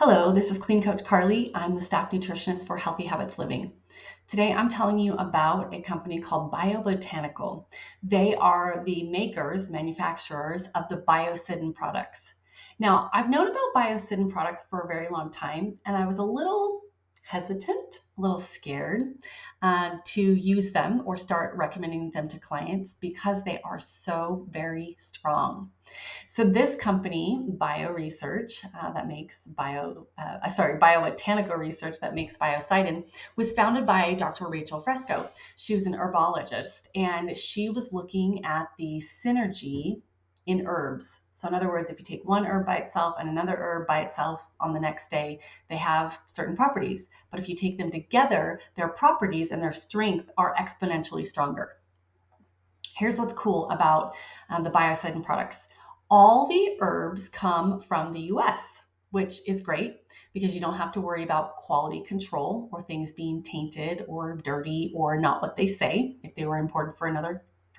Hello, this is Clean Coach Carly. I'm the staff nutritionist for Healthy Habits Living. Today I'm telling you about a company called Bio-Botanical. They are the manufacturers of the Biocidin products. Now, I've known about Biocidin products for a very long time, and I was a little hesitant, a little scared to use them or start recommending them to clients because they are so very strong. So this company, Bio-Botanical Research that makes Biocidin, was founded by Dr. Rachel Fresco. She was an herbologist, and she was looking at the synergy in herbs. So in other words, if you take one herb by itself and another herb by itself on the next day, they have certain properties. But if you take them together, their properties and their strength are exponentially stronger. Here's what's cool about the Biocidin products. All the herbs come from the US, which is great because you don't have to worry about quality control or things being tainted or dirty or not what they say if they were imported from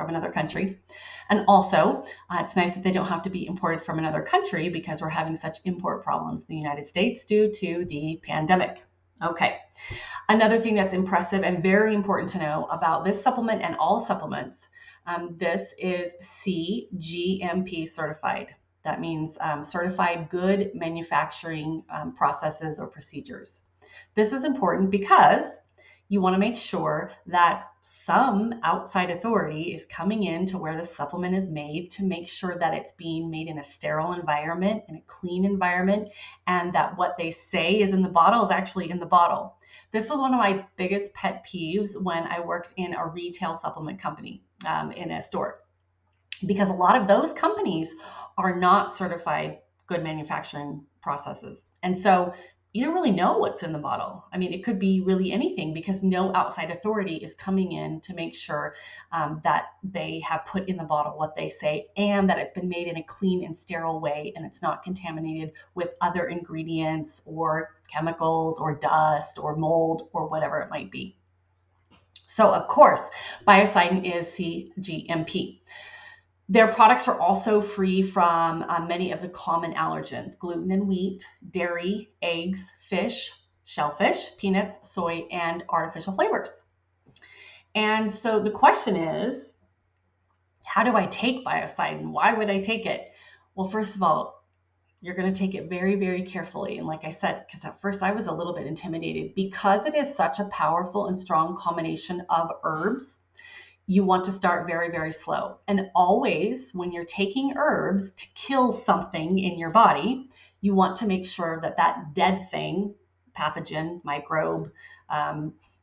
another country. And also, it's nice that they don't have to be imported from another country because we're having such import problems in the United States due to the pandemic. Okay. Another thing that's impressive and very important to know about this supplement and all supplements, this is CGMP certified. That means certified good manufacturing processes or procedures. This is important because you want to make sure that some outside authority is coming in to where the supplement is made to make sure that it's being made in a sterile environment, in a clean environment, and that what they say is in the bottle is actually in the bottle. This was one of my biggest pet peeves when I worked in a retail supplement company in a store, because a lot of those companies are not certified good manufacturing processes. And so you don't really know what's in the bottle. I mean, it could be really anything because no outside authority is coming in to make sure that they have put in the bottle what they say and that it's been made in a clean and sterile way and it's not contaminated with other ingredients or chemicals or dust or mold or whatever it might be. So, of course, Biocidin is CGMP. Their products are also free from many of the common allergens: gluten and wheat, dairy, eggs, fish, shellfish, peanuts, soy, and artificial flavors. And so the question is, how do I take Biocidin? Why would I take it? Well, first of all, you're going to take it very, very carefully. And like I said, because at first I was a little bit intimidated because it is such a powerful and strong combination of herbs. You want to start very, very slow. And always, when you're taking herbs to kill something in your body, you want to make sure that that dead thing, pathogen, microbe,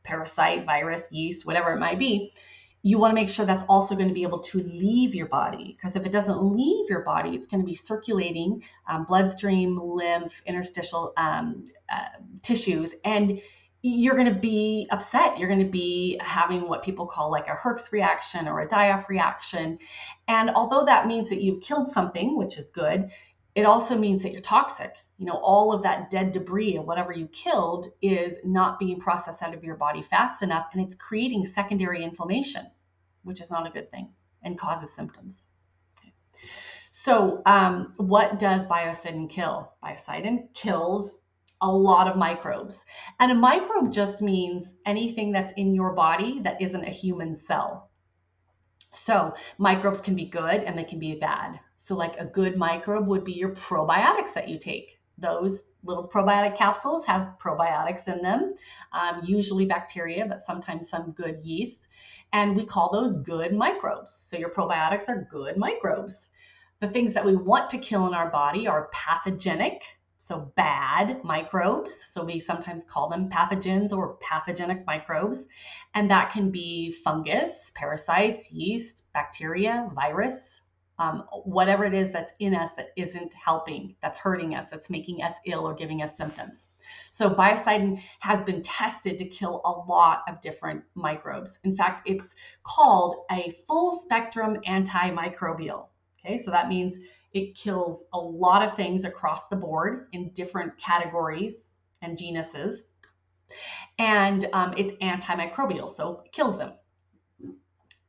parasite, virus, yeast, whatever it might be, you want to make sure that's also going to be able to leave your body. Because if it doesn't leave your body, it's going to be circulating bloodstream, lymph, interstitial tissues, and you're going to be upset. You're going to be having what people call like a Herx reaction or a die-off reaction. And although that means that you've killed something, which is good, it also means that you're toxic. You know, all of that dead debris of whatever you killed is not being processed out of your body fast enough, and it's creating secondary inflammation, which is not a good thing and causes symptoms. Okay. So what does Biocidin kill? Biocidin kills a lot of microbes. And a microbe just means anything that's in your body that isn't a human cell. So microbes can be good and they can be bad. So like a good microbe would be your probiotics that you take. Those little probiotic capsules have probiotics in them, usually bacteria, but sometimes some good yeast. And we call those good microbes. So your probiotics are good microbes. The things that we want to kill in our body are pathogenic, so bad microbes. So we sometimes call them pathogens or pathogenic microbes. And that can be fungus, parasites, yeast, bacteria, virus, whatever it is that's in us that isn't helping, that's hurting us, that's making us ill or giving us symptoms. So Biocidin has been tested to kill a lot of different microbes. In fact, it's called a full spectrum antimicrobial. Okay, so that means it kills a lot of things across the board in different categories and genuses. And it's antimicrobial, so it kills them.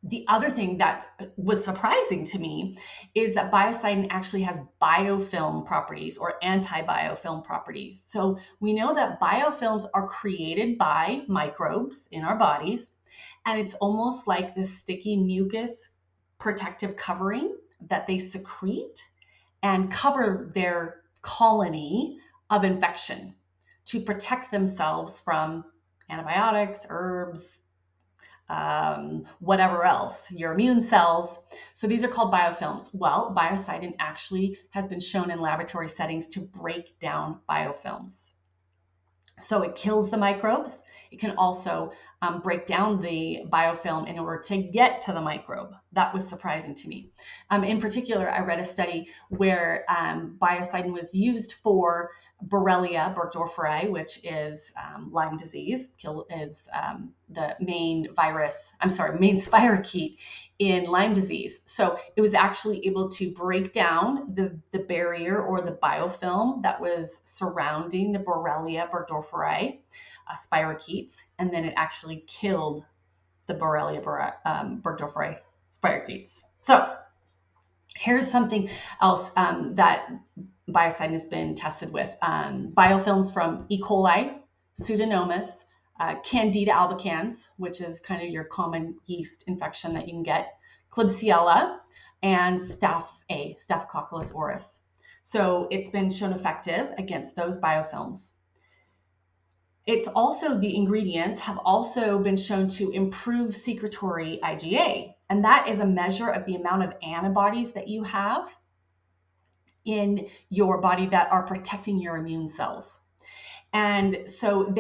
The other thing that was surprising to me is that biocidin actually has biofilm properties or anti-biofilm properties. So we know that biofilms are created by microbes in our bodies, and it's almost like this sticky mucus protective covering that they secrete and cover their colony of infection to protect themselves from antibiotics, herbs, whatever else, your immune cells. So these are called biofilms. Well, biocidin actually has been shown in laboratory settings to break down biofilms. So it kills the microbes. It can also break down the biofilm in order to get to the microbe. That was surprising to me. In particular, I read a study where biocidin was used for Borrelia burgdorferi, which is Lyme disease, is the main main spirochete in Lyme disease. So it was actually able to break down the barrier or the biofilm that was surrounding the Borrelia burgdorferi spirochetes, and then it actually killed the Borrelia burgdorferi spirochetes. So here's something else that biocidin has been tested with. Biofilms from E. coli, Pseudomonas, Candida albicans, which is kind of your common yeast infection that you can get, Klebsiella, and Staphylococcus aureus. So it's been shown effective against those biofilms. It's also, the ingredients have also been shown to improve secretory IgA, and that is a measure of the amount of antibodies that you have in your body that are protecting your immune cells. And so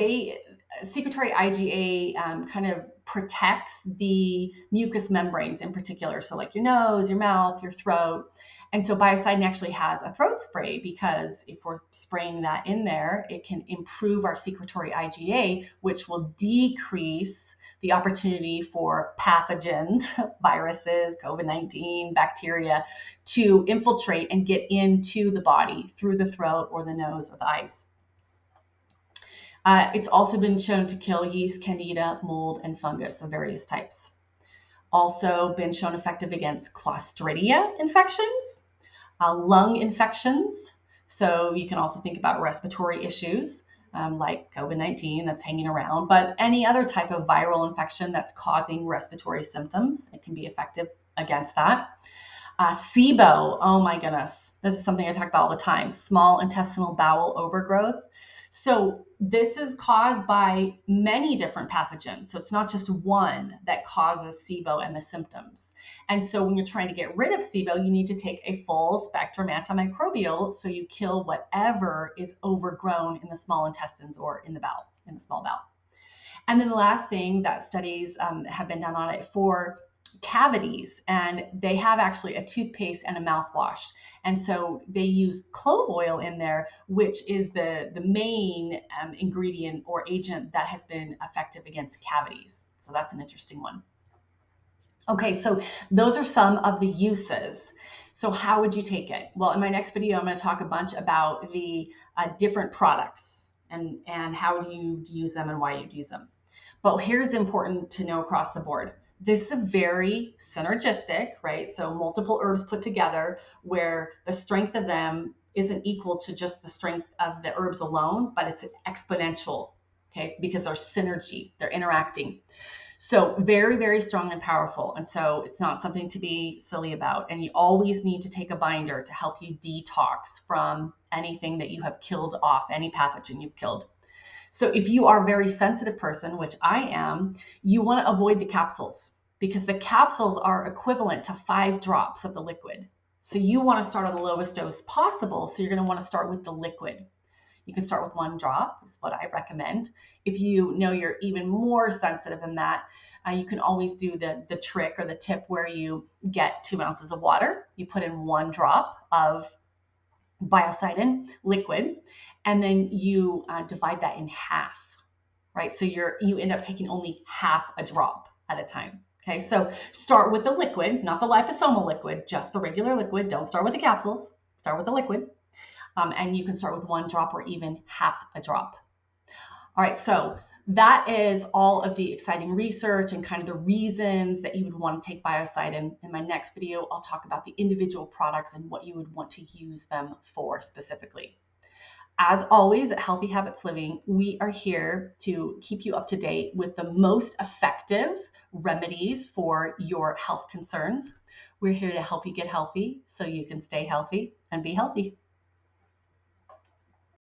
secretory IgA kind of protects the mucous membranes in particular. So like your nose, your mouth, your throat. And so biocidin actually has a throat spray, because if we're spraying that in there, it can improve our secretory IgA, which will decrease the opportunity for pathogens, viruses, COVID-19, bacteria, to infiltrate and get into the body through the throat or the nose or the eyes. It's also been shown to kill yeast, candida, mold, and fungus of various types. Also been shown effective against Clostridia infections, lung infections. So you can also think about respiratory issues like COVID-19 that's hanging around, but any other type of viral infection that's causing respiratory symptoms, it can be effective against that. SIBO, oh my goodness, this is something I talk about all the time, small intestinal bowel overgrowth. So this is caused by many different pathogens. So it's not just one that causes SIBO and the symptoms. And so when you're trying to get rid of SIBO, you need to take a full spectrum antimicrobial, so you kill whatever is overgrown in the small intestines or in the bowel, in the small bowel. And then the last thing that studies have been done on it for cavities, and they have actually a toothpaste and a mouthwash. And so they use clove oil in there, which is the main ingredient or agent that has been effective against cavities. So that's an interesting one. Okay, so those are some of the uses. So how would you take it? Well, in my next video, I'm going to talk a bunch about the different products and how do you use them and why you'd use them. But here's important to know across the board. This is a very synergistic, right? So multiple herbs put together where the strength of them isn't equal to just the strength of the herbs alone, but it's exponential, okay? Because there's synergy, they're interacting. So very, very strong and powerful. And so it's not something to be silly about. And you always need to take a binder to help you detox from anything that you have killed off, any pathogen you've killed. So if you are a very sensitive person, which I am, you want to avoid the capsules, because the capsules are equivalent to 5 drops of the liquid. So you want to start on the lowest dose possible. So you're going to want to start with the liquid. You can start with 1 drop, is what I recommend. If you know you're even more sensitive than that, you can always do the trick or the tip where you get 2 ounces of water. You put in 1 drop of biocidin liquid, and then you divide that in half, right? So you end up taking only half a drop at a time. Okay, so start with the liquid, not the liposomal liquid, just the regular liquid. Don't start with the capsules, start with the liquid. And you can start with 1 drop or even half a drop. All right, so that is all of the exciting research and kind of the reasons that you would want to take Biocidin. In my next video, I'll talk about the individual products and what you would want to use them for specifically. As always at Healthy Habits Living, we are here to keep you up to date with the most effective remedies for your health concerns. We're here to help you get healthy so you can stay healthy and be healthy.